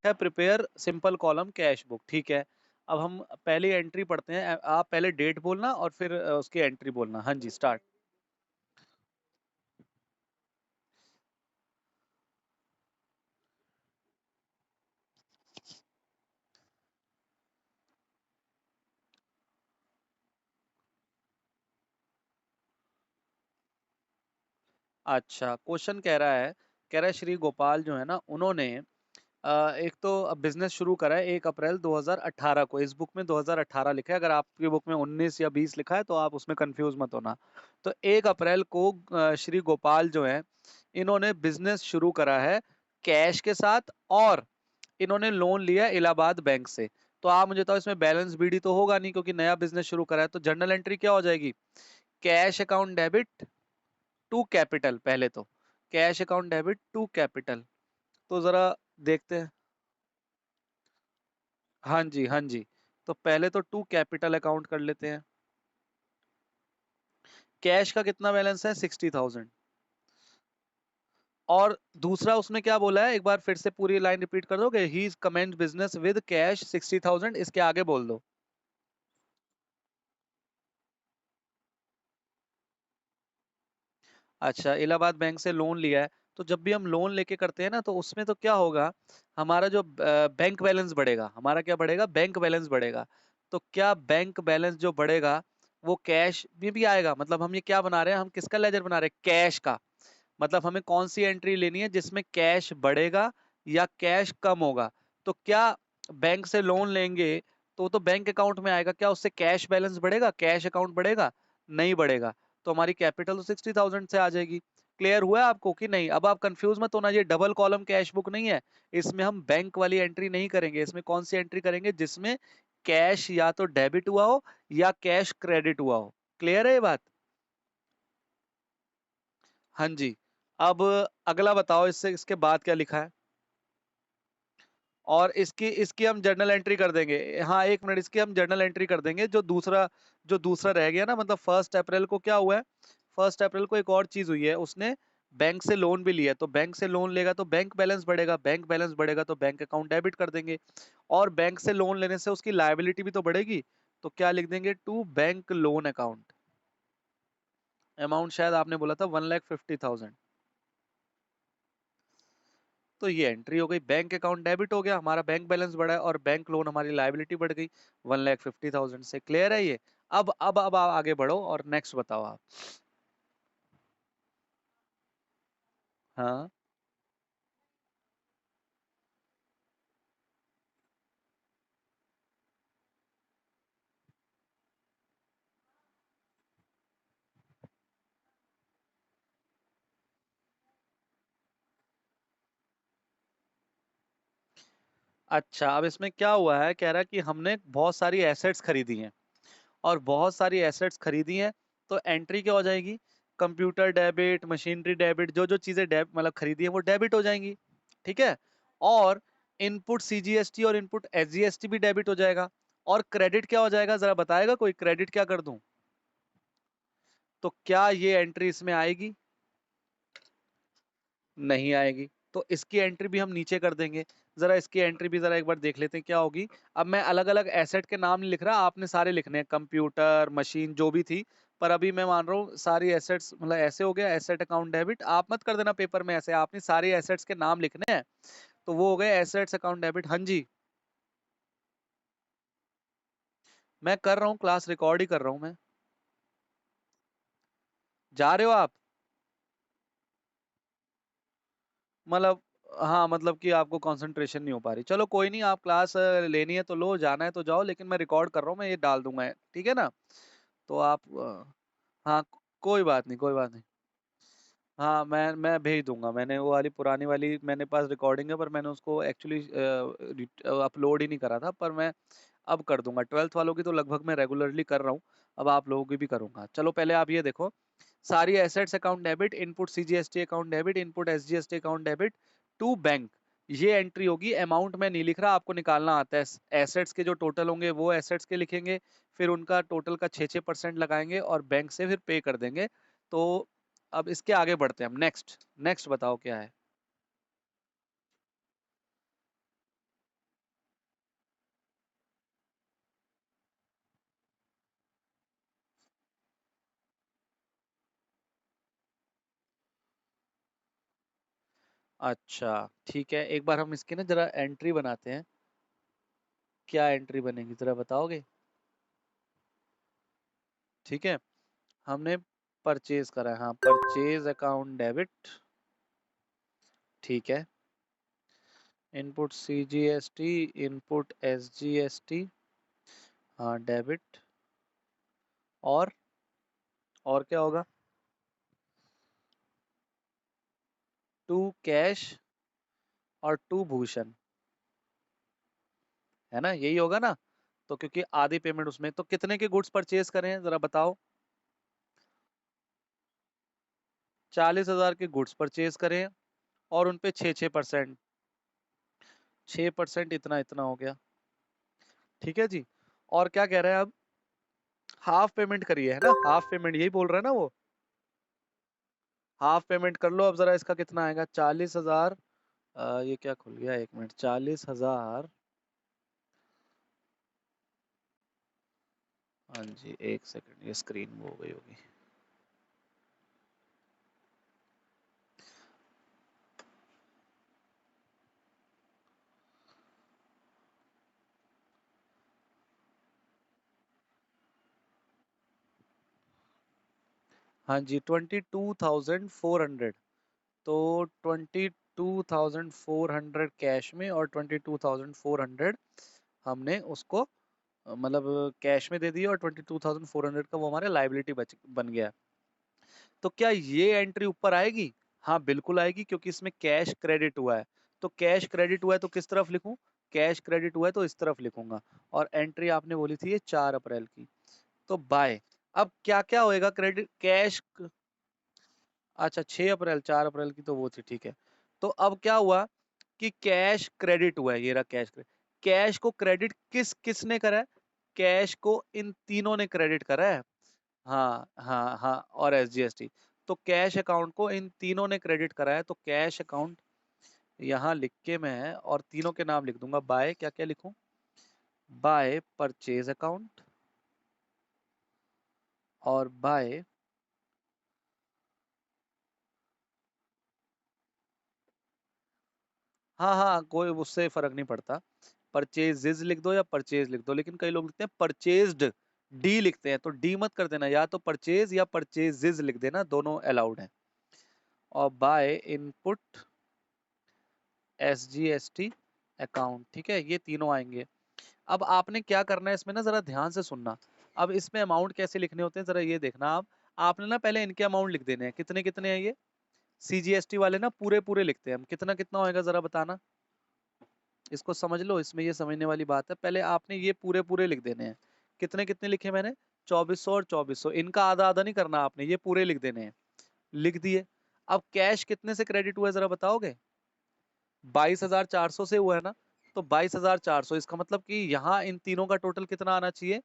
है prepare simple column cash book, ठीक है। अब हम पहली एंट्री पढ़ते हैं, आप पहले डेट बोलना और फिर उसकी एंट्री बोलना। हाँ जी, स्टार्ट। अच्छा, क्वेश्चन कह रहा है श्री गोपाल जो है ना, उन्होंने एक तो बिजनेस शुरू करा है 1 अप्रैल 2018 को। इस बुक में 2018 लिखा है, अगर आपकी बुक में 19 या 20 लिखा है तो आप उसमें कंफ्यूज मत होना। तो 1 अप्रैल को श्री गोपाल जो है, इन्होंने बिजनेस शुरू करा है कैश के साथ, और इन्होंने लोन लिया है इलाहाबाद बैंक से। तो आप मुझे बताओ, इसमें बैलेंस बीडी तो होगा नहीं क्योंकि नया बिजनेस शुरू करा है। तो जर्नल एंट्री क्या हो जाएगी? Cash account debit to capital. पहले तो cash account debit to capital. तो जरा देखते हैं। हाँ जी, हाँ जी। तो पहले तो टू कैपिटल अकाउंट कर लेते हैं। कैश का कितना बैलेंस है? 60,000। और दूसरा उसने क्या बोला है, एक बार फिर से पूरी लाइन रिपीट कर दोगे? ही कमेंट बिजनेस विद कैश 60,000, इसके आगे बोल दो। अच्छा, इलाहाबाद बैंक से लोन लिया है। तो जब भी हम लोन लेके करते हैं ना, तो उसमें तो क्या होगा, हमारा जो बैंक बैलेंस बढ़ेगा। हमारा क्या बढ़ेगा? बैंक बैलेंस बढ़ेगा। तो क्या बैंक बैलेंस जो बढ़ेगा वो कैश में भी आएगा? मतलब हम ये क्या बना रहे हैं, हम किसका लेजर बना रहे हैं? कैश का। मतलब हमें कौन सी एंट्री लेनी है जिसमें कैश बढ़ेगा या कैश कम होगा? तो क्या बैंक से लोन लेंगे तो बैंक अकाउंट में आएगा, क्या उससे कैश बैलेंस बढ़ेगा, कैश अकाउंट बढ़ेगा? नहीं बढ़ेगा। तो हमारी कैपिटल तो 60,000 से आ जाएगी। क्लियर हुआ है आपको कि नहीं? अब आप कंफ्यूज मत होना, ये डबल कॉलम कैश बुक नहीं है। इसमें हम बैंक वाली एंट्री नहीं करेंगे। इसमें कौन सी एंट्री करेंगे? जिसमें कैश या तो डेबिट हुआ हो या कैश क्रेडिट हुआ हो। क्लियर है ये बात? हाँ जी। अब अगला बताओ, इससे इसके बाद क्या लिखा है? और इसकी इसकी हम जर्नल एंट्री कर देंगे। हाँ, 1 मिनट, इसकी हम जर्नल एंट्री कर देंगे। जो दूसरा रह गया ना, मतलब 1 अप्रैल को क्या हुआ है? 1 अप्रैल को एक और चीज हुई है, उसने बैंक से लोन भी लिया है। तो बैंक से लोन लेगा तो बैंक बैलेंस बढ़ेगा, बैंक बैलेंस बढ़ेगा तो बैंक अकाउंट डेबिट कर देंगे। और बैंक से लोन लेने से उसकी लायबिलिटी भी तो बढ़ेगी। तो क्या लिख देंगे? To bank loan account. Amount शायद आपने बोला था 1,50,000। तो ये एंट्री हो गई, बैंक अकाउंट डेबिट हो गया, हमारा बैंक बैलेंस बढ़ा है, और बैंक लोन हमारी लायबिलिटी बढ़ गई 1,50,000 से। क्लियर है ये? अब आप आगे बढ़ो और नेक्स्ट बताओ आप। हाँ। अच्छा, अब इसमें क्या हुआ है, कह रहा है कि हमने बहुत सारी एसेट्स खरीदी हैं, और बहुत सारी एसेट्स खरीदी हैं। तो एंट्री क्या हो जाएगी? कंप्यूटर डेबिट, मशीनरी डेबिट, जो जो चीजें मतलब खरीदी है वो डेबिट हो जाएंगी। ठीक है। और इनपुट सीजीएसटी और इनपुट एसजीएसटी भी डेबिट हो जाएगा। और क्रेडिट क्या हो जाएगा, जरा बताएगा कोई? क्रेडिट क्या कर दूं? तो क्या ये एंट्री इसमें आएगी? नहीं आएगी। तो इसकी एंट्री भी हम नीचे कर देंगे। जरा इसकी एंट्री भी जरा एक बार देख लेते हैं क्या होगी। अब मैं अलग अलग एसेट के नाम नहीं लिख रहा, आपने सारे लिखने हैं, कंप्यूटर, मशीन, जो भी थी। पर अभी मैं मान रहा हूँ सारी एसेट्स, मतलब ऐसे हो गया एसेट अकाउंट डेबिट। आप मत कर देना पेपर में ऐसे, आपने सारे एसेट्स के नाम लिखने हैं। तो वो हो गए एसेट्स अकाउंट डेबिट। हाँ जी। मैं कर रहा हूँ, क्लास रिकॉर्ड ही कर रहा हूँ मैं। जा रहे हो आप? मतलब, हाँ, मतलब कि आपको कंसंट्रेशन नहीं हो पा रही। चलो कोई नहीं, आप क्लास लेनी है तो लो, जाना है तो जाओ, लेकिन मैं रिकॉर्ड कर रहा हूँ, मैं ये डाल दूंगा, ठीक है ना? तो आप हाँ, कोई बात नहीं, कोई बात नहीं। हाँ, मैं भेज दूंगा। मैंने वो वाली पुरानी वाली मेरे पास रिकॉर्डिंग है, पर मैंने उसको एक्चुअली अपलोड ही नहीं करा था, पर मैं अब कर दूंगा। 12th वालों की तो लगभग मैं रेगुलरली कर रहा हूँ। अब आप लोगों की भी करूंगा। चलो पहले आप ये देखो, सारी assets account debit, input CGST account debit, input SGST account debit to bank. ये एंट्री होगी। अमाउंट में नहीं लिख रहा, आपको निकालना आता है। एसेट्स के जो टोटल होंगे वो एसेट्स के लिखेंगे, फिर उनका टोटल का 6-6% लगाएंगे और बैंक से फिर पे कर देंगे। तो अब इसके आगे बढ़ते हैं हम। नेक्स्ट नेक्स्ट बताओ क्या है? अच्छा ठीक है, एक बार हम इसकी ना जरा एंट्री बनाते हैं। क्या एंट्री बनेगी जरा बताओगे? ठीक है, हमने परचेज करा है, हाँ परचेज अकाउंट डेबिट। ठीक है, इनपुट CGST, इनपुट SGST, हाँ डेबिट। और क्या होगा? टू कैश और टू भूषण, है ना, यही होगा ना? तो क्योंकि आधी पेमेंट उसमें, तो कितने के गुड्स परचेज करें जरा बताओ? 40,000 के गुड्स परचेज करें और उनपे 6% 6% इतना इतना हो गया। ठीक है जी। और क्या कह रहे हैं अब? हाफ पेमेंट करिए, है ना, हाफ पेमेंट यही बोल रहा है ना वो। हाफ पेमेंट कर लो अब जरा, इसका कितना आएगा? 40,000। ये क्या खुल गया, एक मिनट, 40,000। हाँ जी, एक सेकंड, ये स्क्रीन वो हो गई होगी। हाँ जी, 22,400। तो 22,400 कैश में और 22,400 हमने उसको मतलब कैश में दे दिया, और 22,400 का वो हमारे लाइबिलिटी बन गया। तो क्या ये एंट्री ऊपर आएगी? हाँ बिल्कुल आएगी, क्योंकि इसमें कैश क्रेडिट हुआ है। तो कैश क्रेडिट हुआ है तो किस तरफ लिखूं? कैश क्रेडिट हुआ है तो इस तरफ लिखूंगा। और एंट्री आपने बोली थी ये 4 अप्रैल की। तो बाय। अब क्या क्या होएगा क्रेडिट कैश? अच्छा 6 अप्रैल, 4 अप्रैल की तो वो थी, ठीक है। तो अब क्या हुआ कि कैश क्रेडिट हुआ है, ये रहा कैश क्रेडिट। कैश को क्रेडिट किसने करा है? कैश को इन तीनों ने क्रेडिट करा है। हाँ हाँ हाँ, और SGST। तो कैश अकाउंट को इन तीनों ने क्रेडिट करा है, तो कैश अकाउंट यहाँ लिख के मैं और तीनों के नाम लिख दूंगा। बाय क्या क्या लिखूं? बाय परचेज अकाउंट, और बाय, हाँ हाँ कोई उससे फर्क नहीं पड़ता। परचेजेज लिख दो या परचेज लिख दो, लेकिन कई लोग लिखते हैं परचेज्ड, डी लिखते हैं, तो डी मत कर देना, या तो परचेज या परचेजेज लिख देना, दोनों अलाउड है। और बाय इनपुट SGST अकाउंट, ठीक है, ये तीनों आएंगे। अब आपने क्या करना है इसमें ना, जरा ध्यान से सुनना। अब इसमें अमाउंट कैसे लिखने होते हैं जरा ये देखना आप। आपने ना पहले इनके अमाउंट लिख देने हैं, कितने कितने हैं ये। CGST वाले ना पूरे पूरे लिखते हैं हम, कितना कितना होएगा जरा बताना। इसको समझ लो, इसमें ये समझने वाली बात है, पहले आपने ये पूरे पूरे लिख देने हैं। कितने कितने लिखे मैंने? 2400 और 2400, इनका आधा आधा नहीं करना आपने, ये पूरे लिख देने हैं। लिख दिए। अब कैश कितने से क्रेडिट हुआ है जरा बताओगे? 22,400 से हुआ है ना। तो 22,400, इसका मतलब कि यहाँ इन तीनों का टोटल कितना आना चाहिए?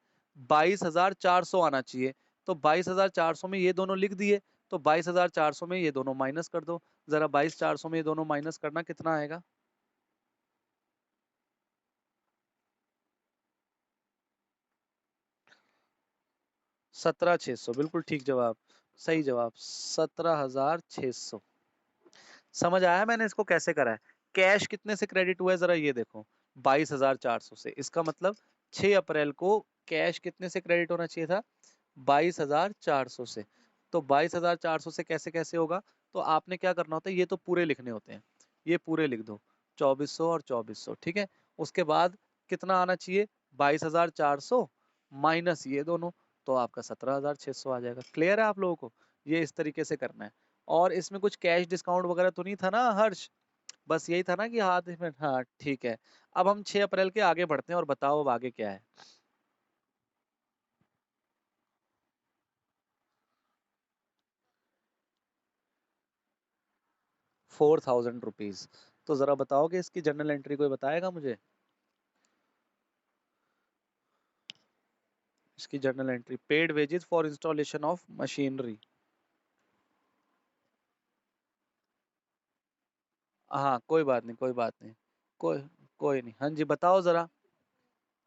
22,400 आना चाहिए। तो 22,400 में ये दोनों लिख दिए। तो 22,400 में ये दोनों माइनस कर दो। जरा 22,400 में ये दोनों माइनस करना, कितना आएगा? 17,600, बिल्कुल ठीक जवाब। सही जवाब, 17,600। समझ आया मैंने इसको कैसे करा है? कैश कितने से क्रेडिट हुआ है जरा ये देखो, 22,400 से। इसका मतलब 6 अप्रैल को कैश कितने से क्रेडिट होना चाहिए था? 22,400 से। तो 22,400 से कैसे कैसे होगा? तो आपने क्या करना होता है, ये तो पूरे लिखने होते हैं, ये पूरे लिख दो, 2400 और 2400, ठीक है। उसके बाद कितना आना चाहिए? 22,400 माइनस ये दोनों, तो आपका 17,600 आ जाएगा। क्लियर है आप लोगों को? ये इस तरीके से करना है। और इसमें कुछ कैश डिस्काउंट वगैरह तो नहीं था ना हर्ष? बस यही था ना कि हाथ में, हाँ ठीक है। अब हम 6 अप्रैल के आगे बढ़ते हैं, और बताओ अब आगे क्या है। 4,000 रुपीज। तो जरा बताओगे इसकी जर्नल एंट्री, कोई बताएगा मुझे? इसकी journal entry, paid wages for installation of machinery. हाँ कोई बात नहीं, कोई बात नहीं। कोई कोई नहीं, हाँ जी बताओ जरा।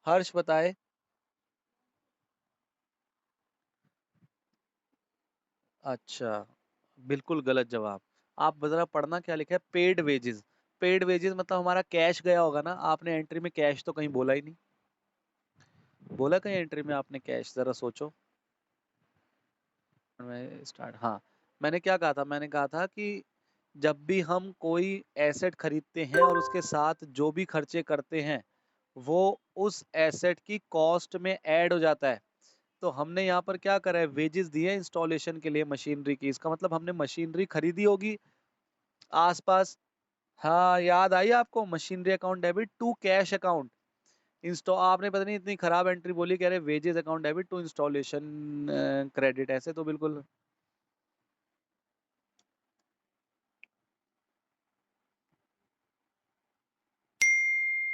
हर्ष बताए। अच्छा, बिल्कुल गलत जवाब। आप जरा पढ़ना क्या लिखा है, पेड वेजेस। पेड वेजेस मतलब हमारा कैश गया होगा ना, आपने एंट्री में कैश तो कहीं बोला ही नहीं। बोला कहीं एंट्री में आपने कैश, जरा सोचो। मैं स्टार्ट, हाँ, मैंने क्या कहा था, मैंने कहा था कि जब भी हम कोई एसेट खरीदते हैं और उसके साथ जो भी खर्चे करते हैं वो उस एसेट की कॉस्ट में ऐड हो जाता है। तो हमने यहाँ पर क्या करा है, वेजेस दिए हैं इंस्टॉलेशन के लिए मशीनरी की, इसका मतलब हमने मशीनरी खरीदी होगी आसपास। हाँ, याद आई आपको, machinery account debit to cash account install, आपने पता नहीं इतनी खराब एंट्री बोली, कह रहे wages account debit to installation credit, ऐसे तो बिल्कुल।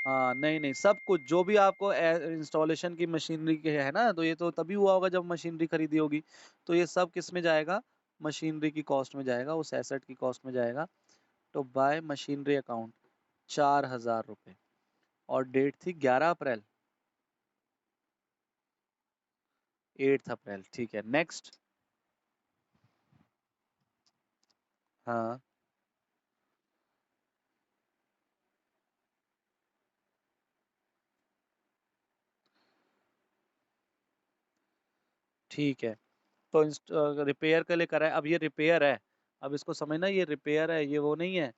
हाँ, नहीं नहीं, सब कुछ जो भी आपको इंस्टॉलेशन की मशीनरी के है ना, तो ये तो तभी हुआ होगा जब मशीनरी खरीदी होगी। तो ये सब किस में जाएगा, मशीनरी की कॉस्ट में जाएगा, उस एसेट की कॉस्ट में जाएगा। तो बाय मशीनरी अकाउंट 4,000 रुपये, और डेट थी 11 अप्रैल, 8 अप्रैल, ठीक है, नेक्स्ट। हाँ, ठीक है। तो रिपेयर के लिए करा है, अब ये रिपेयर है, अब इसको समझना, ये रिपेयर है, ये वो नहीं है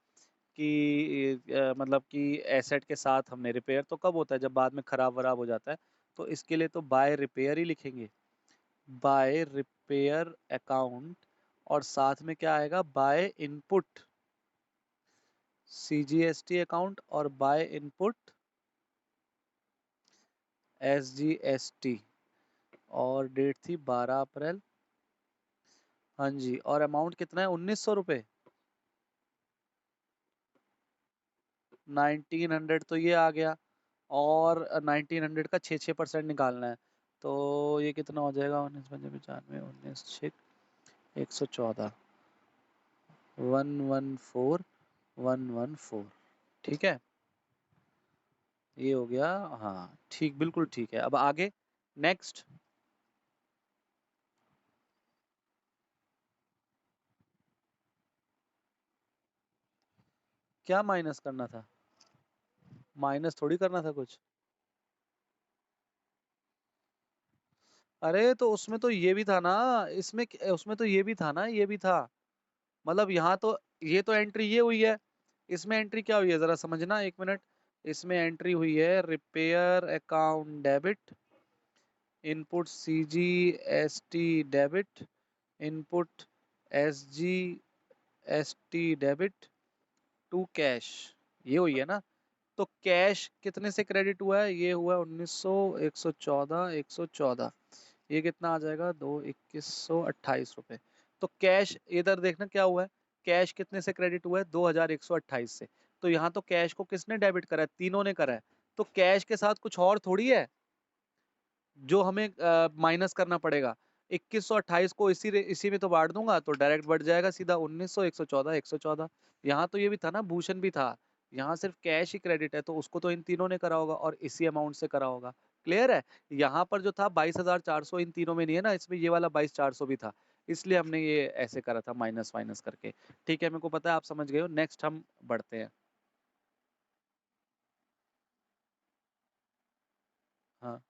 कि मतलब कि एसेट के साथ हमने, रिपेयर तो कब होता है, जब बाद में खराब वराब हो जाता है। तो इसके लिए तो बाय रिपेयर ही लिखेंगे, बाय रिपेयर अकाउंट, और साथ में क्या आएगा, बाय इनपुट सीजीएसटी अकाउंट, और बाय इनपुट एसजीएसटी, और डेट थी 12 अप्रैल। हाँ जी, और अमाउंट कितना है, 1900 रुपये। 1900 तो ये आ गया, और 1900 का 6% निकालना है। तो ये कितना हो जाएगा, 19 पंजे 95, 19 6 114, 114 114, ठीक है, ये हो गया। हाँ ठीक, बिल्कुल ठीक है, अब आगे नेक्स्ट। क्या माइनस करना था, माइनस थोड़ी करना था कुछ। अरे तो उसमें तो ये भी था ना, इसमें उसमें तो ये भी था ना, ये भी था, मतलब यहाँ तो ये तो एंट्री ये हुई है, इसमें एंट्री क्या हुई है जरा समझना, 1 मिनट। इसमें एंट्री हुई है repair account debit, input CGST debit, input SGST debit to cash, ये हुई है ना। तो कैश कितने से क्रेडिट हुआ है, ये हुआ 1900, 114, 114, ये कितना आ जाएगा, 2128 रुपये। तो कैश इधर देखना क्या हुआ है, कैश कितने से क्रेडिट हुआ है, 2128 से। तो यहाँ तो कैश को किसने डेबिट करा है, तीनों ने करा है। तो कैश के साथ कुछ और थोड़ी है जो हमें माइनस करना पड़ेगा। 2128 को इसी में तो बांट दूंगा, तो डायरेक्ट बढ़ जाएगा सीधा, 1900, 114, 114। यहाँ तो ये भी था ना, भूषण भी था, यहाँ सिर्फ कैश ही क्रेडिट है, तो उसको तो इन तीनों ने करा होगा और इसी अमाउंट से करा होगा। क्लियर है। यहाँ पर जो था 22,400 इन तीनों में नहीं है ना, इसमें ये वाला 22,400 भी था, इसलिए हमने ये ऐसे करा था माइनस माइनस करके। ठीक है, मेरे को पता है आप समझ गए हो, नेक्स्ट हम बढ़ते हैं। हाँ,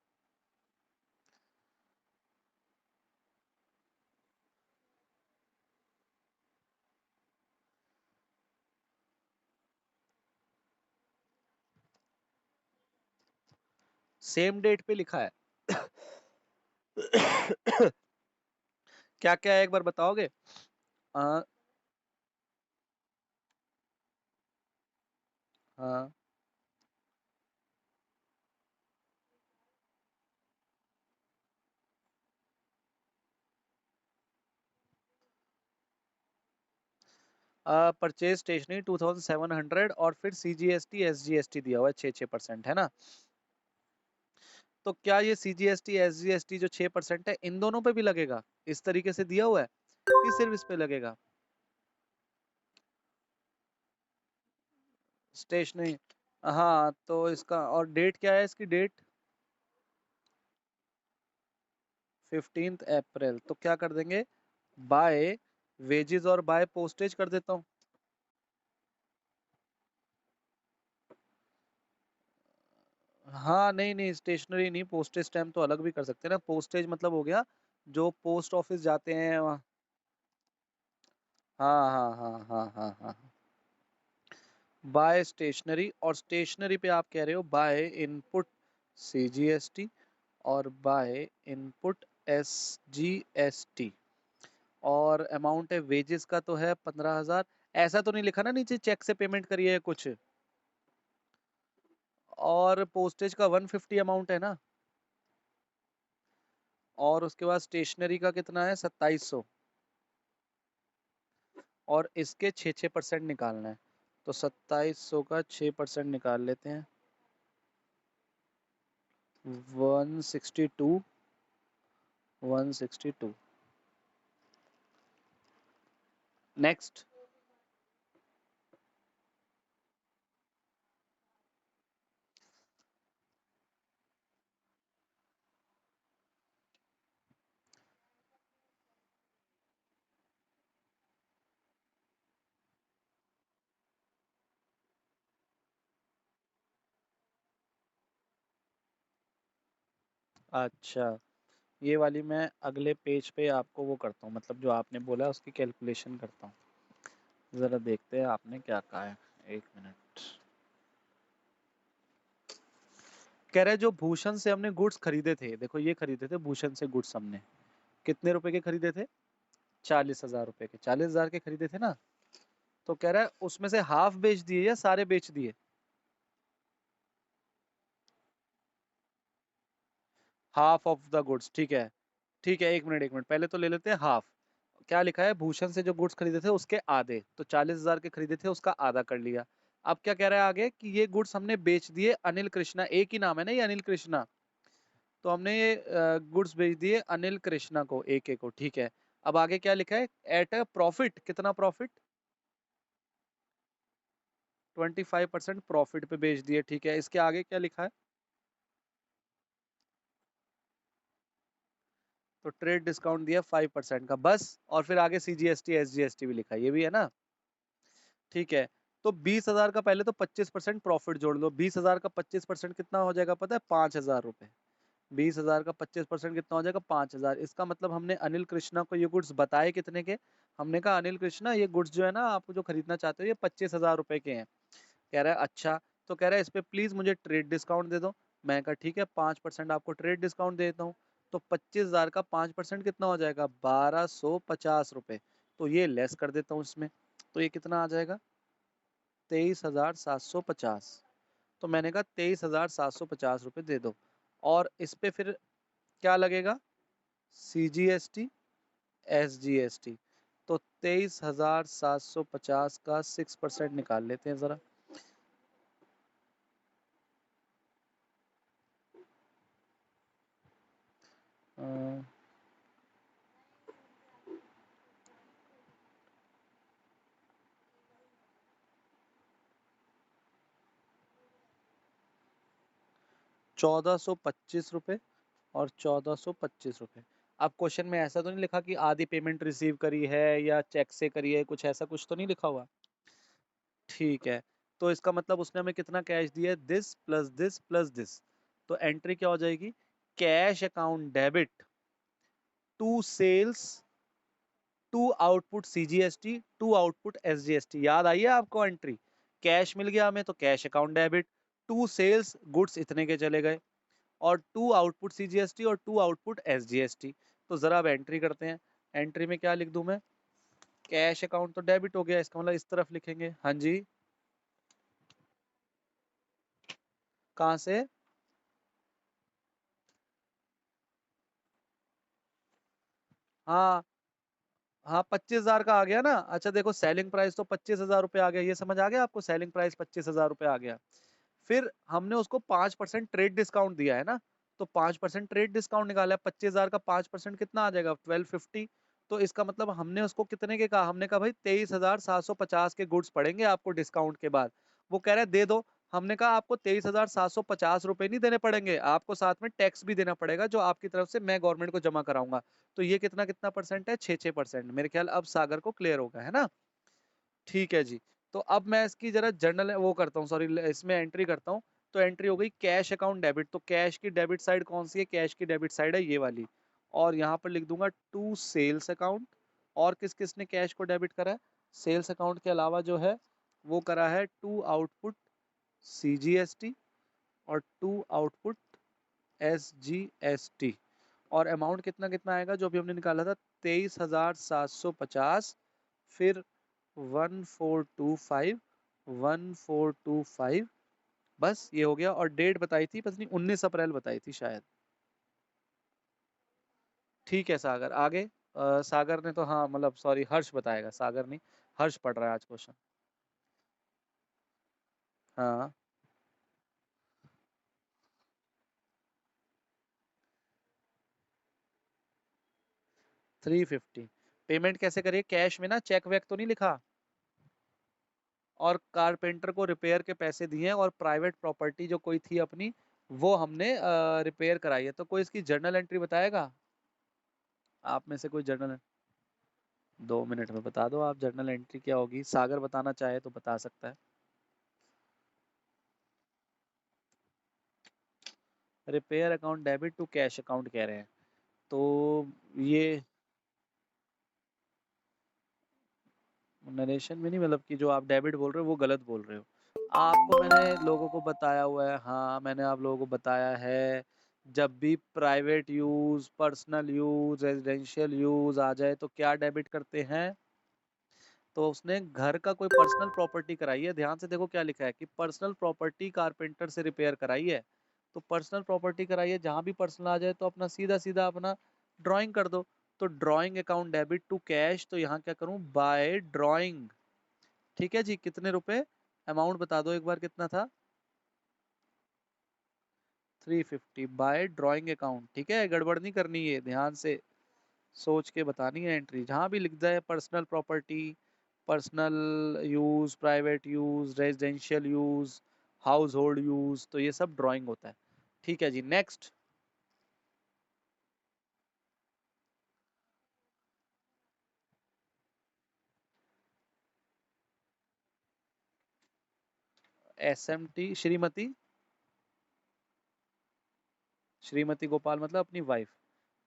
सेम डेट पे लिखा है। क्या क्या है एक बार बताओगे। हाँ, हाँ, परचेज स्टेशनरी 2700, और फिर सीजीएसटी एसजीएसटी दिया हुआ है 6% है ना। तो क्या ये सीजीएसटी एसजीएसटी जो 6% है, इन दोनों पे भी लगेगा, इस तरीके से दिया हुआ है कि सिर्फ इस पे लगेगा, स्टेशनरी। हाँ, तो इसका और डेट क्या है, इसकी डेट 15 अप्रैल, तो क्या कर देंगे, बाय वेजेस और बाय पोस्टेज कर देता हूँ। हाँ नहीं नहीं, स्टेशनरी नहीं, पोस्टेज स्टैम्प तो अलग भी कर सकते हैं ना। पोस्टेज मतलब हो गया जो पोस्ट ऑफिस जाते हैं हाँ हाँ हाँ हाँ हाँ हाँ। बाय स्टेशनरी, और स्टेशनरी पे आप कह रहे हो बाय इनपुट सीजीएसटी और बाय इनपुट एसजीएसटी, और अमाउंट है वेजेस का तो है 15,000। ऐसा तो नहीं लिखा ना नीचे चेक से पेमेंट करिए है कुछ? और पोस्टेज का 150 अमाउंट है ना, और उसके बाद स्टेशनरी का कितना है 2700, और इसके 6% निकालना है। तो 2700 का 6% निकाल लेते हैं, 162, 162। नेक्स्ट। अच्छा, ये वाली मैं अगले पेज पे आपको वो करता हूँ, मतलब जो आपने बोला उसकी कैलकुलेशन करता हूँ। ज़रा देखते हैं आपने क्या कहा है। एक मिनट। कह रहे जो भूषण से हमने गुड्स खरीदे थे, देखो ये खरीदे थे भूषण से गुड्स हमने, कितने रुपए के खरीदे थे? 40,000 रुपए के, 40,000 के खरीदे थे ना। तो कह रहा है उसमें से हाफ बेच दिए या सारे बेच दिए? हाफ ऑफ द गुड्स, ठीक है। ठीक है, एक मिनट एक मिनट, पहले तो ले लेते हैं हाफ। क्या लिखा है? भूषण से जो गुड्स खरीदे थे उसके आधे, तो 40,000 के खरीदे थे उसका आधा कर लिया। अब क्या कह रहा है आगे कि ये गुड्स हमने बेच दिए अनिल कृष्णा, एक ही नाम है ना ये अनिल कृष्णा, तो हमने ये गुड्स बेच दिए अनिल कृष्णा को एक एक को, ठीक है। अब आगे क्या लिखा है? एट अ प्रॉफिट, कितना प्रॉफिट? 25% प्रॉफिट पे बेच दिए, ठीक है। इसके आगे क्या लिखा है? तो ट्रेड डिस्काउंट दिया 5% का बस, और फिर आगे सीजीएसटी एसजीएसटी भी लिखा है, ये भी है ना। ठीक है। तो 20,000 का पहले तो 25% प्रॉफिट जोड़ लो, 20,000 का 25% कितना हो जाएगा पता है? 5,000 रुपए। 20,000 का 25% कितना हो जाएगा? 5,000। इसका मतलब हमने अनिल कृष्णा को ये गुड्स बताए कितने के? हमने कहा अनिल कृष्णा ये गुड्स जो है ना आप जो खरीदना चाहते हो ये 25,000 रुपए के हैं। कह रहा है अच्छा। तो कह रहा है इस पे प्लीज मुझे ट्रेड डिस्काउंट दे दो। मैं कहा ठीक है 5% आपको ट्रेड डिस्काउंट दे देता हूँ। तो 25,000 का 5% कितना हो जाएगा? 1,250 रुपए। तो ये लेस कर देता हूँ इसमें, तो ये कितना आ जाएगा? 23,750। तो मैंने कहा 23,750 रुपये दे दो, और इस पे फिर क्या लगेगा? CGST SGST। तो 23,750 का 6% निकाल लेते हैं जरा। 1,425 रुपये और 1,425 रुपये। अब क्वेश्चन में ऐसा तो नहीं लिखा कि आधी पेमेंट रिसीव करी है या चेक से करी है, कुछ ऐसा कुछ तो नहीं लिखा हुआ? ठीक है। तो इसका मतलब उसने हमें कितना कैश दिया है? This plus this plus this. तो एंट्री क्या हो जाएगी? Cash account debit to sales to output CGST to output SGST. याद आई है आपको एंट्री? कैश मिल गया हमें तो cash account debit, to sales goods इतने के चले गए, और टू आउटपुट सीजीएसटी और टू आउटपुट एसजीएसटी। तो जरा अब एंट्री करते हैं। एंट्री में क्या लिख दूं मैं? कैश अकाउंट तो डेबिट हो गया, इसका मतलब इस तरफ लिखेंगे। हाँ जी। कहाँ से? हाँ हाँ, 25,000 का आ गया ना। अच्छा देखो सेलिंग प्राइस तो 25,000 रुपये आ गया, ये समझ आ गया आपको? सेलिंग प्राइस 25,000 रुपये आ गया। फिर हमने उसको 5% ट्रेड डिस्काउंट दिया है ना, तो 5% ट्रेड डिस्काउंट निकाला है। 25,000 का 5% कितना आ जाएगा? 1250। तो इसका मतलब हमने उसको कितने के कहा? हमने कहा भाई 23,750 के गुड्स पड़ेंगे आपको डिस्काउंट के बाद। वो कह रहा है दे दो। हमने कहा आपको 23,750 रुपये नहीं देने पड़ेंगे, आपको साथ में टैक्स भी देना पड़ेगा जो आपकी तरफ से मैं गवर्नमेंट को जमा कराऊंगा। तो ये कितना कितना परसेंट है? 6-6%। मेरे ख्याल अब सागर को क्लियर होगा, है ना। ठीक है जी। तो अब मैं इसकी जरा जर्नल वो करता हूँ, सॉरी इसमें एंट्री करता हूँ। तो एंट्री हो गई कैश अकाउंट डेबिट। तो कैश की डेबिट साइड कौन सी है? कैश की डेबिट साइड है ये वाली। और यहाँ पर लिख दूंगा टू सेल्स अकाउंट। और किस किस ने कैश को डेबिट करा है? सेल्स अकाउंट के अलावा जो है वो करा है टू आउटपुट CGST और टू आउटपुट SGST। और अमाउंट कितना कितना आएगा जो अभी हमने निकाला था? 23,750, फिर 1425, 1425। बस ये हो गया। और डेट बताई थी पता नहीं 19 अप्रैल बताई थी शायद। ठीक है सागर, आगे। सागर ने तो हाँ मतलब सॉरी हर्ष बताएगा, सागर नहीं, हर्ष पढ़ रहा है आज क्वेश्चन। हाँ 350। पेमेंट कैसे करिए? कैश में ना, चेक वेक तो नहीं लिखा। और कारपेंटर को रिपेयर के पैसे दिए और प्राइवेट प्रॉपर्टी जो कोई थी अपनी वो हमने रिपेयर कराई है। तो कोई इसकी जर्नल एंट्री बताएगा? आप में से कोई जर्नल? 2 मिनट में बता दो आप जर्नल एंट्री क्या होगी। सागर बताना चाहे तो बता सकता है। Repair account debit to cash account कह रहे हैं तो ये नरेशन में नहीं, मतलब कि जो आप डेबिट बोल रहे हो वो गलत बोल रहे हो। आपको मैंने लोगों को बताया हुआ है, हाँ मैंने आप लोगों को बताया है। जब भी private use, personal use, residential use आ जाए तो क्या डेबिट करते हैं? तो उसने घर का कोई पर्सनल प्रॉपर्टी कराई है, ध्यान से देखो क्या लिखा है कि पर्सनल प्रॉपर्टी कारपेंटर से रिपेयर कराई है। तो पर्सनल प्रॉपर्टी कराई है, जहां भी पर्सनल आ जाए तो अपना सीधा सीधा अपना ड्राइंग कर दो। तो drawing account debit to cash, तो यहाँ क्या करूं? By drawing. ठीक है जी, कितने रुपए? अमाउंट बता दो एक बार कितना था? 350 बाय ड्राइंग अकाउंट। ठीक है, गड़बड़ नहीं करनी है, ध्यान से सोच के बतानी है एंट्री। जहां भी लिख जाए personal property, personal use, private use, residential use, house hold use, तो ये सब ड्राइंग होता है। ठीक है जी, नेक्स्ट। SMT श्रीमती, श्रीमती गोपाल मतलब अपनी वाइफ।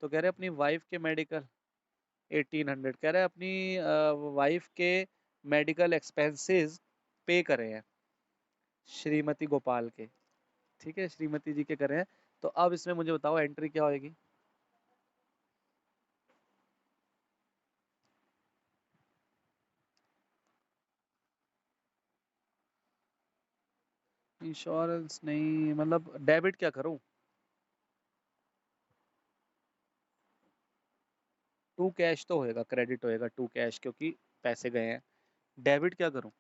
तो कह रहे अपनी वाइफ के मेडिकल 1800, कह रहे अपनी वाइफ के मेडिकल एक्सपेंसेस पे करे हैं श्रीमती गोपाल के। ठीक है, श्रीमती जी के करे हैं। तो अब इसमें मुझे बताओ एंट्री क्या होगी? इंश्योरेंस नहीं, मतलब डेबिट क्या करूं? टू कैश तो होएगा, क्रेडिट होएगा टू कैश क्योंकि पैसे गए हैं। डेबिट क्या करूं?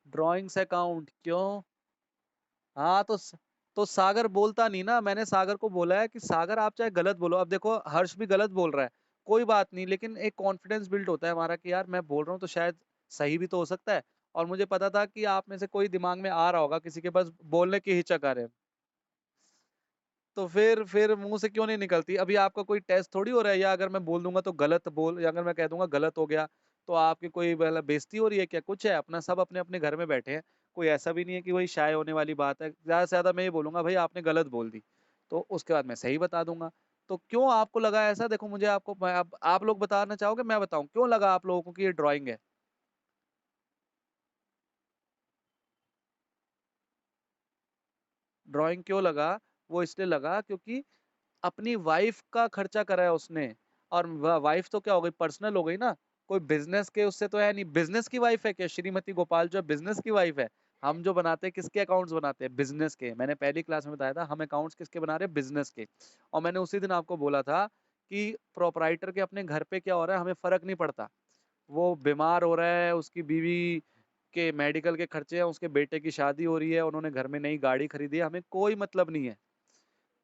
ड्राइंग्स अकाउंट क्यों? हाँ तो सागर बोलता नहीं ना, मैंने सागर को बोला है कि सागर आप चाहे गलत बोलो, अब देखो हर्ष भी गलत बोल रहा है, कोई बात नहीं, लेकिन एक कॉन्फिडेंस बिल्ड होता है हमारा कि यार मैं बोल रहा हूँ तो शायद सही भी तो हो सकता है। और मुझे पता था कि आप में से कोई दिमाग में आ रहा होगा, किसी के पास बोलने की हिचक आ रहे हैं। तो फिर मुंह से क्यों नहीं निकलती? अभी आपका कोई टेस्ट थोड़ी हो रहा है, या अगर मैं बोल दूंगा तो गलत बोल, या अगर मैं कह दूंगा गलत हो गया तो आपकी कोई मतलब बेइज्जती हो रही है क्या? कुछ है अपना, सब अपने अपने घर में बैठे हैं। कोई ऐसा भी नहीं है कि वही शाय होने वाली बात है। ज्यादा से ज्यादा मैं ये बोलूंगा भाई आपने गलत बोल दी, तो उसके बाद मैं सही बता दूंगा। तो क्यों आपको लगा ऐसा? देखो मुझे आपको आप लोग बताना चाहोगे मैं बताऊं क्यों लगा आप लोगों को कि ये ड्राइंग है? ड्राइंग क्यों लगा? वो इसलिए लगा क्योंकि अपनी वाइफ का खर्चा करा है उसने। और वाइफ तो क्या हो गई? पर्सनल हो गई ना। कोई बिजनेस के उससे तो है नहीं। बिजनेस की वाइफ है क्या श्रीमती गोपाल? जो बिजनेस की वाइफ है। हम जो बनाते हैं किसके अकाउंट्स बनाते हैं? बिजनेस के। मैंने पहली क्लास में बताया था हम अकाउंट्स किसके बना रहे हैं? बिजनेस के। और मैंने उसी दिन आपको बोला था कि प्रोपराइटर के अपने घर पे क्या हो रहा है हमें फर्क नहीं पड़ता। वो बीमार हो रहा है, उसकी बीवी के मेडिकल के खर्चे हैं, उसके बेटे की शादी हो रही है, उन्होंने घर में नई गाड़ी खरीदी है, हमें कोई मतलब नहीं है।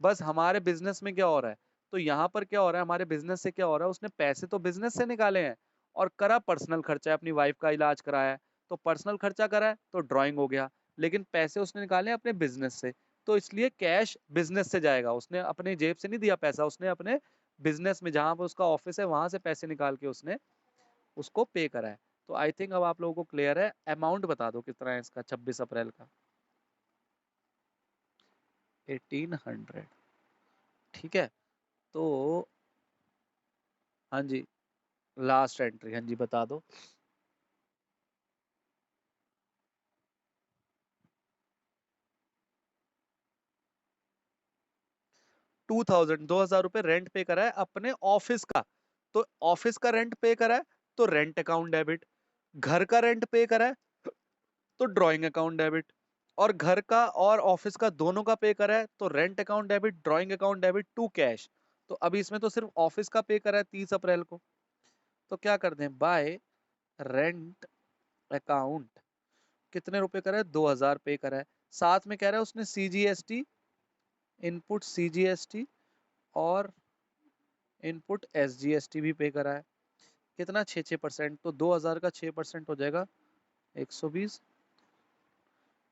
बस हमारे बिजनेस में क्या हो रहा है? तो यहाँ पर क्या हो रहा है? हमारे बिजनेस से क्या हो रहा है? उसने पैसे तो बिजनेस से निकाले हैं और करा पर्सनल खर्चा है, अपनी वाइफ का इलाज कराया है। तो पर्सनल खर्चा करा है तो ड्राइंग हो गया। लेकिन पैसे उसने निकाले हैं अपने बिजनेस से, तो इसलिए कैश बिजनेस से जाएगा। उसने अपने जेब से नहीं दिया पैसा, उसने अपने बिजनेस में जहां पर उसका ऑफिस है वहां से पैसे निकाल के उसने उसको पे करा है। तो आई थिंक अब आप लोगों को क्लियर है। अमाउंट बता दो कितना है इसका 26 अप्रैल का। 1800। ठीक है। तो हाँ जी, लास्ट एंट्री, हाँ जी बता दो। 2000, 2000 रुपये रेंट पे करा है अपने ऑफिस का। तो ऑफिस का रेंट पे करा है तो रेंट अकाउंट डेबिट। घर का रेंट पे करा है तो ड्राइंग अकाउंट डेबिट। और घर का और ऑफिस का दोनों का पे करा है तो rent account debit, drawing account debit to cash. तो अभी इसमें तो सिर्फ ऑफिस का पे करा है 30 अप्रैल को। तो क्या कर दें, बाय रेंट अकाउंट कितने रुपए करा है, 2000 पे करा है। साथ में कह रहा है उसने सीजीएसटी, इनपुट सीजीएसटी और इनपुट एसजीएसटी भी पे करा है। कितना, 6%। तो 2000 का 6% हो जाएगा 120।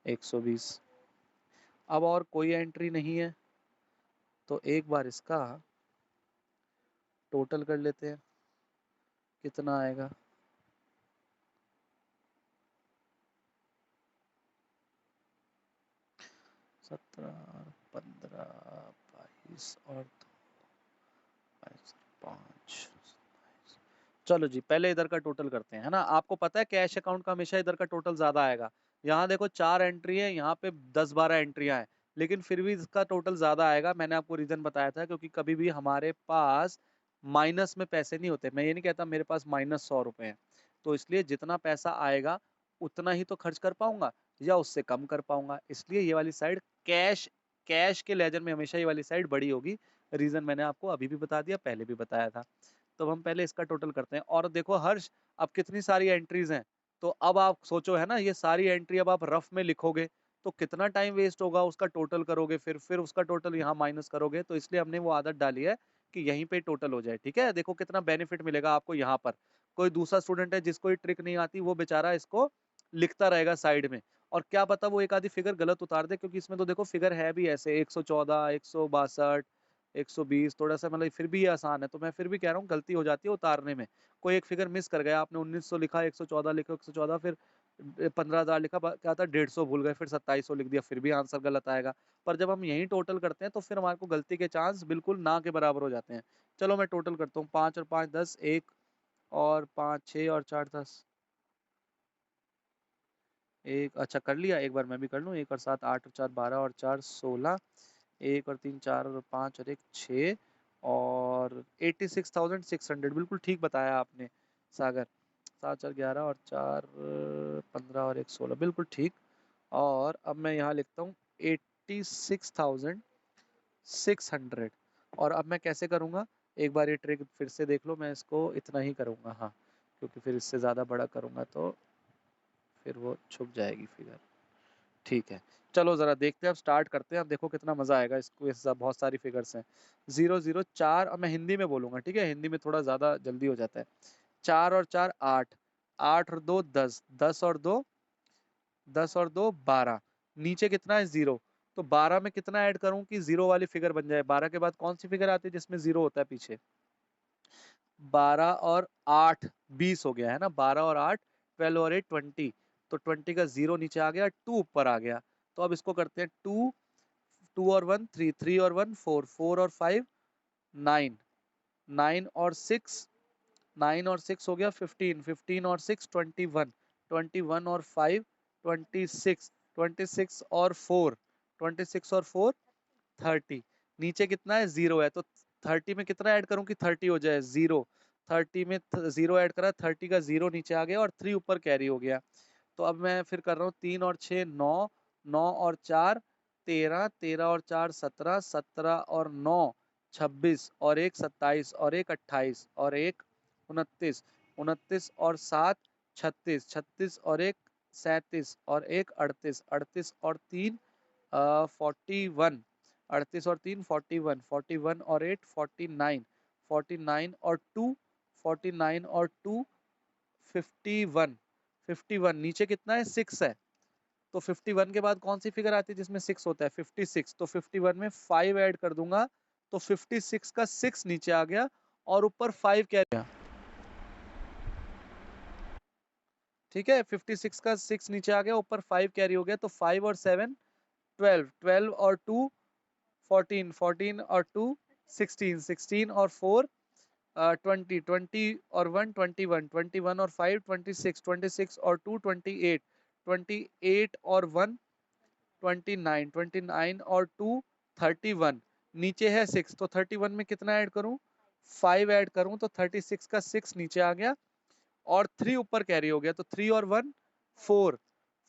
120। अब और कोई एंट्री नहीं है तो एक बार इसका टोटल कर लेते हैं, कितना आएगा। 17, 15, 22 और 5। चलो जी, पहले इधर का टोटल करते हैं, है ना। आपको पता है कैश अकाउंट का हमेशा इधर का टोटल ज्यादा आएगा। यहाँ देखो 4 एंट्री है, यहाँ पे 10-12 एंट्रियां हैं, लेकिन फिर भी इसका टोटल ज्यादा आएगा। मैंने आपको रीजन बताया था, क्योंकि कभी भी हमारे पास माइनस में पैसे नहीं होते। मैं ये नहीं कहता मेरे पास -100 रुपए हैं, तो इसलिए जितना पैसा आएगा उतना ही तो खर्च कर पाऊंगा या उससे कम कर पाऊंगा। इसलिए ये वाली साइड कैश, कैश के लेजर में हमेशा ये वाली साइड बड़ी होगी। रीजन मैंने आपको अभी भी बता दिया, पहले भी बताया था। तो अब हम पहले इसका टोटल करते हैं। और देखो हर्ष, अब कितनी सारी एंट्रीज हैं। तो अब आप सोचो, है ना, ये सारी एंट्री अब आप रफ में लिखोगे तो कितना टाइम वेस्ट होगा, उसका टोटल करोगे, फिर उसका टोटल यहाँ माइनस करोगे। तो इसलिए हमने वो आदत डाली है कि यहीं पे टोटल हो जाए। ठीक है, देखो कितना बेनिफिट मिलेगा आपको यहाँ पर। कोई दूसरा स्टूडेंट है जिसको ये ट्रिक नहीं आती, वो बेचारा इसको लिखता रहेगा साइड में, और क्या पता वो एक आधी फिगर गलत उतार दे, क्योंकि इसमें तो देखो फिगर है भी ऐसे 114, 162, 120, थोड़ा सा मतलब फिर भी ये आसान है। तो मैं फिर भी कह रहा हूँ गलती हो जाती है उतारने में। कोई एक फिगर मिस कर गया, आपने 1900 लिखा, 114 लिखा, 114, फिर 15,000 लिखा, क्या था 150 भूल गए, फिर 2700 लिख दिया, फिर भी आंसर गलत आएगा। पर जब हम यही टोटल करते हैं तो फिर हमारे को गलती के चांस बिल्कुल ना के बराबर हो जाते हैं। चलो मैं टोटल करता हूँ, 5 और 5 10, 1 और 5 6 और 4 10। एक, अच्छा कर लिया, एक बार मैं भी कर लूँ। 1 और 7 8 और 4 12 और 4 16, 1 और 3 4 और 5 और 1 6, और 86,600, बिल्कुल ठीक बताया आपने सागर। 7 4 11 और 4 15 और 1 16, बिल्कुल ठीक। और अब मैं यहाँ लिखता हूँ 86,600। और अब मैं कैसे करूँगा, एक बार ये ट्रिक फिर से देख लो। मैं इसको इतना ही करूँगा, हाँ, क्योंकि फिर इससे ज़्यादा बड़ा करूँगा तो फिर वो छुप जाएगी फिगर। ठीक है, चलो जरा देखते हैं, अब स्टार्ट करते हैं। अब देखो कितना मजा आएगा इसको, इस बहुत सारी फिगर्स हैं। 0 0 4, अब मैं हिंदी में बोलूंगा, ठीक है, हिंदी में थोड़ा ज्यादा जल्दी हो जाता है। 4 और 4 8, 8 और 2 10, 10 और 2 10 और 2 12। नीचे कितना है, 0। तो 12 में कितना ऐड करूं कि जीरो वाली फिगर बन जाए। 12 के बाद कौन सी फिगर आती है जिसमें जीरो होता है पीछे। 12 और 8 20 हो गया, है ना। 12 और 8 12 और 8 20। तो 20 का जीरो नीचे आ गया, 2 ऊपर आ गया। तो अब इसको करते हैं 2, 2 और 1 3, 3 और 1 4, 4 और 5 9, 9 और 6, 9 और 6 हो गया 15, 15 और 6 21, 21 और 5 26, 26 और 4, 26 और 4 30। नीचे कितना है, जीरो है। तो 30 में कितना ऐड करूं कि 30 हो जाए, जीरो। 30 में जीरो ऐड करा, 30 का जीरो नीचे आ गया और 3 ऊपर कैरी हो गया। तो अब मैं फिर कर रहा हूँ 3 और 6 9, 9 और 4 13, 13 और 4 17, 17 और 9 26, और एक 27, और एक 28, और एक 29, 29 और 7 36, 36 और एक 37, और एक 38, 38 और 3 41, 38 और 3 41, 41 और 8 49, 49 और 2 49 और 2 51, 51। नीचे कितना है, 6 है। तो 51 के बाद कौन सी फिगर आती है जिसमें 6 होता है, 56। तो 51 में 5 ऐड कर दूंगा तो 56 का 6 नीचे आ गया और ऊपर 5 कैरी। ठीक है, 56 का 6 नीचे आ गया, ऊपर 5 कैरी हो गया, तो 5 और 7 12, 12 और 2 14, 14 और 2 16, 16 और 4 20, 20 और 1 21, 21 और 5 26, 26 और 2 28, 28 और 1 29, 29 और 2 31, नीचे है 6, तो 31 में कितना ऐड करूं, 5 ऐड करूं तो 36 का 6 नीचे आ गया और 3 ऊपर कैरी हो गया, तो 3 और 1 4,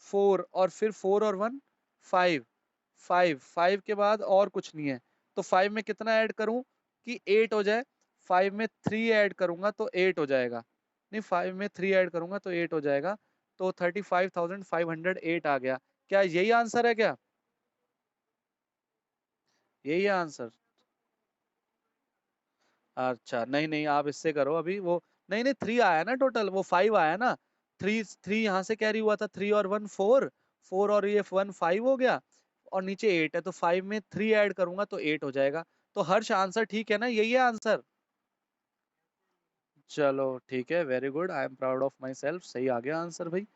4 और फिर 4 और 1 5, 5, 5 के बाद और कुछ नहीं है, तो 5 में कितना ऐड करूं कि 8 हो जाए, 5 में 3 ऐड करूंगा तो 8 हो जाएगा, नहीं 5 में 3 ऐड करूंगा तो 8 हो जाएगा, तो 35,508 आ गया। क्या यही आंसर है क्या? यही है आंसर? अच्छा नहीं नहीं, आप इससे करो अभी वो, नहीं नहीं 3 आया ना टोटल, वो 5 आया ना, 3 3 यहाँ से कैरी हुआ था, 3 और 1 4, 4 और ये 1 5 हो गया और नीचे 8 है, तो 5 में 3 ऐड करूंगा तो 8 हो जाएगा। तो हर्ष आंसर ठीक है ना, यही है आंसर? चलो ठीक है, very good, I am proud of my self, सही आ गया आंसर भाई।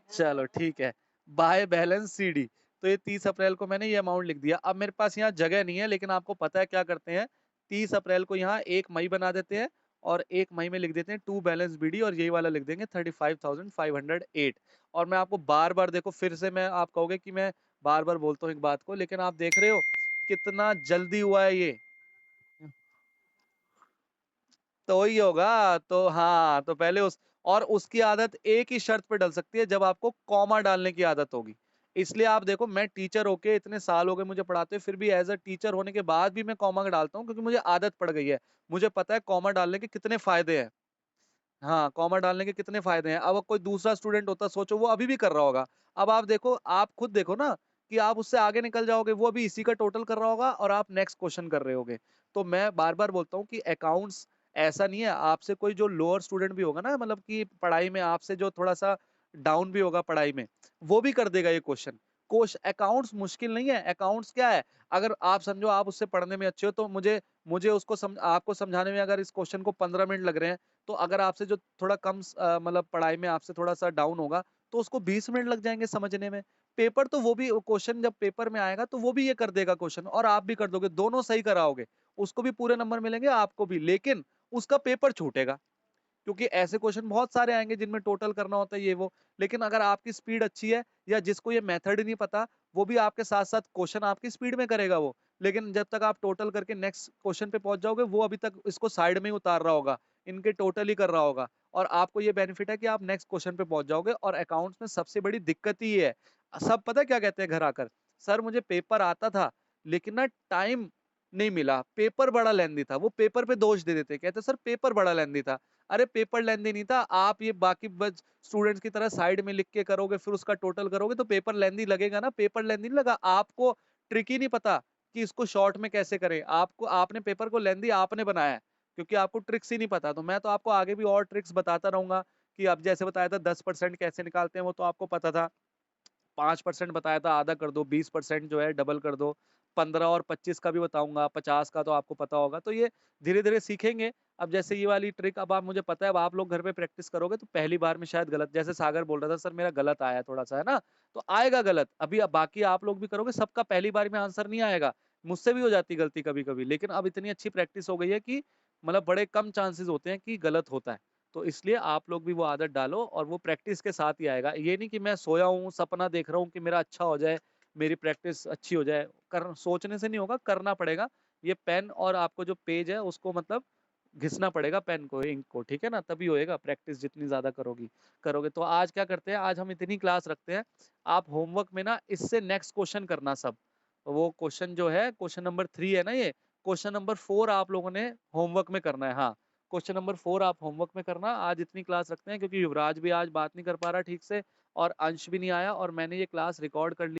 चलो ठीक है, बाय बैलेंस सीडी, तो ये 30 अप्रैल को मैंने ये अमाउंट लिख दिया। अब मेरे पास यहाँ जगह नहीं है, लेकिन आपको पता है क्या करते हैं, 30 अप्रैल को यहाँ 1 मई बना देते हैं और 1 मई में लिख देते हैं टू बैलेंस बीडी, और यही वाला लिख देंगे 35,508। और मैं आपको बार बार, देखो फिर से मैं, आप कहोगे कि मैं बार बार बोलता हूँ एक बात को, लेकिन आप देख रहे हो कितना जल्दी हुआ है ये। तो वही होगा, तो हाँ, तो पहले उस, और उसकी आदत एक ही शर्त पे डल सकती है, जब आपको कॉमा डालने की आदत होगी। इसलिए आप देखो, मैं टीचर होके इतने साल हो गए मुझे पढ़ाते हुए, फिर भी एज अ टीचर होने के बाद भी मैं कॉमा डालता हूँ, क्योंकि मुझे आदत पड़ गई है। मुझे पता है कॉमा डालने के कितने फायदे हैं। हाँ, कॉमा डालने के कितने फायदे हैं। अब कोई दूसरा स्टूडेंट होता, सोचो वो अभी भी कर रहा होगा। अब आप देखो, आप खुद देखो ना कि आप उससे आगे निकल जाओगे, वो अभी इसी का टोटल कर रहा होगा और आप नेक्स्ट क्वेश्चन कर रहे होगे। तो मैं बार बार बोलता हूँ कि अकाउंट्स ऐसा नहीं है, आपसे कोई जो लोअर स्टूडेंट भी होगा ना, मतलब कि पढ़ाई में आपसे जो थोड़ा सा डाउन भी होगा पढ़ाई में, वो भी कर देगा ये क्वेश्चन। कोश अकाउंट्स मुश्किल नहीं है। अकाउंट्स क्या है, अगर आप समझो आप उससे पढ़ने में अच्छे हो, तो मुझे मुझे उसको आपको समझाने में अगर इस क्वेश्चन को 15 मिनट लग रहे हैं, तो अगर आपसे जो थोड़ा कम मतलब पढ़ाई में आपसे थोड़ा सा डाउन होगा, तो उसको 20 मिनट लग जाएंगे समझने में। पेपर तो वो भी, क्वेश्चन जब पेपर में आएगा तो वो भी ये कर देगा क्वेश्चन, और आप भी कर दोगे, दोनों सही कराओगे, उसको भी पूरे नंबर मिलेंगे, आपको भी, लेकिन उसका पेपर छूटेगा, क्योंकि ऐसे क्वेश्चन बहुत सारे आएंगे जिनमें टोटल करना होता है ये वो। लेकिन अगर आपकी स्पीड अच्छी है, या जिसको ये मेथड ही नहीं पता, वो भी आपके साथ साथ क्वेश्चन आपकी स्पीड में करेगा वो, लेकिन जब तक आप टोटल करके नेक्स्ट क्वेश्चन पे पहुंच जाओगे, वो अभी तक इसको साइड में ही उतार रहा होगा, इनके टोटल ही कर रहा होगा, और आपको ये बेनिफिट है कि आप नेक्स्ट क्वेश्चन पे पहुंच जाओगे। और अकाउंट्स में सबसे बड़ी दिक्कत ही ये है, सब पता है क्या कहते हैं घर आकर, सर मुझे पेपर आता था, लेकिन ना टाइम नहीं मिला, पेपर बड़ा लेंदी था, वो पेपर पे दोष दे देते, कहते सर पेपर बड़ा लेंदी था। अरे पेपर लेंदी नहीं था, आप ये बाकी स्टूडेंट्स की तरह साइड में लिख के करोगे, फिर उसका टोटल करोगे, तो पेपर लेंदी लगेगा ना, पेपर लेंदी नहीं लगा, आपको ट्रिक ही नहीं पता कि इसको शॉर्ट में कैसे करें, आपको, आपने पेपर को लेंदी आपने बनाया है, क्योंकि आपको ट्रिक्स ही नहीं पता। तो मैं तो आपको आगे भी और ट्रिक्स बताता रहूंगा, कि अब जैसे बताया था 10% कैसे निकालते हैं, वो तो आपको पता था, 5% बताया था आधा कर दो, 20% जो है डबल कर दो, 15 और 25 का भी बताऊंगा, 50 का तो आपको पता होगा, तो ये धीरे धीरे सीखेंगे। अब जैसे ये वाली ट्रिक, अब आप, मुझे पता है अब आप लोग घर पे प्रैक्टिस करोगे तो पहली बार में शायद गलत, जैसे सागर बोल रहा था सर मेरा गलत आया थोड़ा सा, है ना, तो आएगा गलत, अभी अब बाकी आप लोग भी करोगे, सबका पहली बार में आंसर नहीं आएगा, मुझसे भी हो जाती गलती कभी कभी, लेकिन अब इतनी अच्छी प्रैक्टिस हो गई है कि मतलब बड़े कम चांसेस होते हैं कि गलत होता है। तो इसलिए आप लोग भी वो आदत डालो, और वो प्रैक्टिस के साथ ही आएगा। ये नहीं कि मैं सोया हूँ सपना देख रहा हूँ कि मेरा अच्छा हो जाए, मेरी प्रैक्टिस अच्छी हो जाए, कर सोचने से नहीं होगा, करना पड़ेगा। ये पेन और आपको जो पेज है उसको मतलब घिसना पड़ेगा, पेन को, इंक को, ठीक है ना, तभी होएगा प्रैक्टिस, जितनी ज्यादा करोगे। तो आज क्या करते हैं, आज हम इतनी क्लास रखते हैं, आप होमवर्क में ना इससे नेक्स्ट क्वेश्चन करना सब, वो क्वेश्चन जो है क्वेश्चन नंबर 3 है ना, ये क्वेश्चन नंबर 4 आप लोगों ने होमवर्क में करना है। हाँ, क्वेश्चन नंबर 4 आप होमवर्क में करना, आज इतनी क्लास रखते हैं, क्योंकि युवराज भी आज बात नहीं कर पा रहा ठीक से, और अंश भी नहीं आया, और मैंने ये क्लास रिकॉर्ड कर ली।